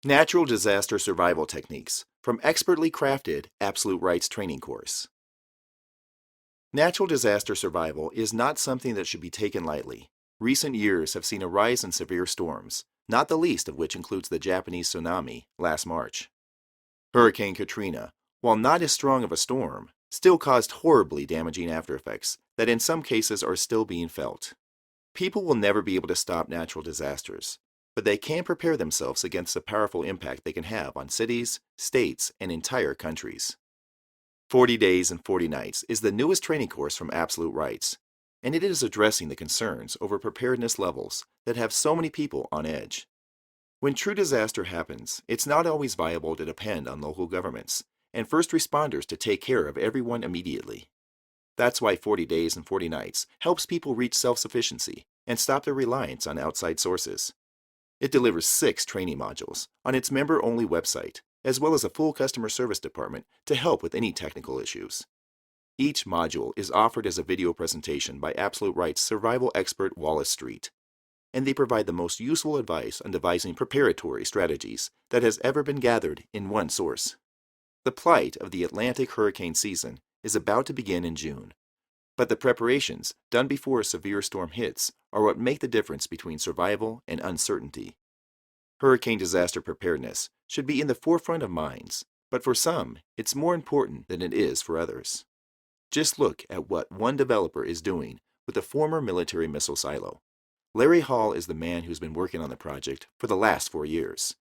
Natural Disaster Survival Techniques from expertly crafted Absolute Rights training course. Natural disaster survival is not something that should be taken lightly. Recent years have seen a rise in severe storms, not the least of which includes the Japanese tsunami last March. Hurricane Katrina, while not as strong of a storm, still caused horribly damaging aftereffects that in some cases are still being felt. People will never be able to stop natural disasters, but they can prepare themselves against the powerful impact they can have on cities, states, and entire countries. 40 Days and 40 Nights is the newest training course from Absolute Rights, and it is addressing the concerns over preparedness levels that have so many people on edge. When true disaster happens, it's not always viable to depend on local governments and first responders to take care of everyone immediately. That's why 40 Days and 40 Nights helps people reach self-sufficiency and stop their reliance on outside sources. It delivers 6 training modules on its member-only website, as well as a full customer service department to help with any technical issues. Each module is offered as a video presentation by Absolute Rights survival expert Wallace Street, and they provide the most useful advice on devising preparatory strategies that has ever been gathered in one source. The plight of the Atlantic hurricane season is about to begin in June, but the preparations done before a severe storm hits are what make the difference between survival and uncertainty. Hurricane disaster preparedness should be in the forefront of minds, but for some, it's more important than it is for others. Just look at what one developer is doing with the former military missile silo. Larry Hall is the man who's been working on the project for the last 4 years.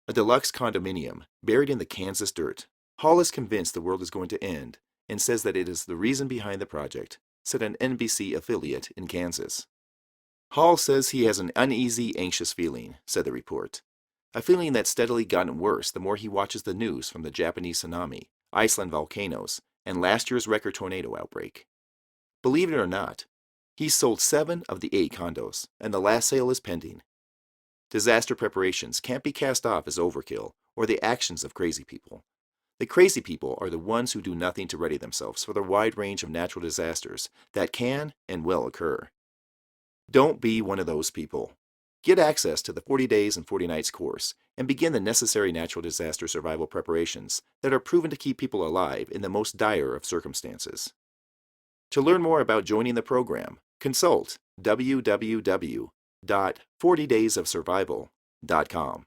A deluxe condominium buried in the Kansas dirt, Hall is convinced the world is going to end and says that it is the reason behind the project, said an NBC affiliate in Kansas. Hall says he has an uneasy, anxious feeling, said the report. A feeling that's steadily gotten worse the more he watches the news from the Japanese tsunami, Iceland volcanoes, and last year's record tornado outbreak. Believe it or not, he's sold 7 of the 8 condos, and the last sale is pending. Disaster preparations can't be cast off as overkill or the actions of crazy people. The crazy people are the ones who do nothing to ready themselves for the wide range of natural disasters that can and will occur. Don't be one of those people. Get access to the 40 Days and 40 Nights course and begin the necessary natural disaster survival preparations that are proven to keep people alive in the most dire of circumstances. To learn more about joining the program, consult www.40daysofsurvival.com.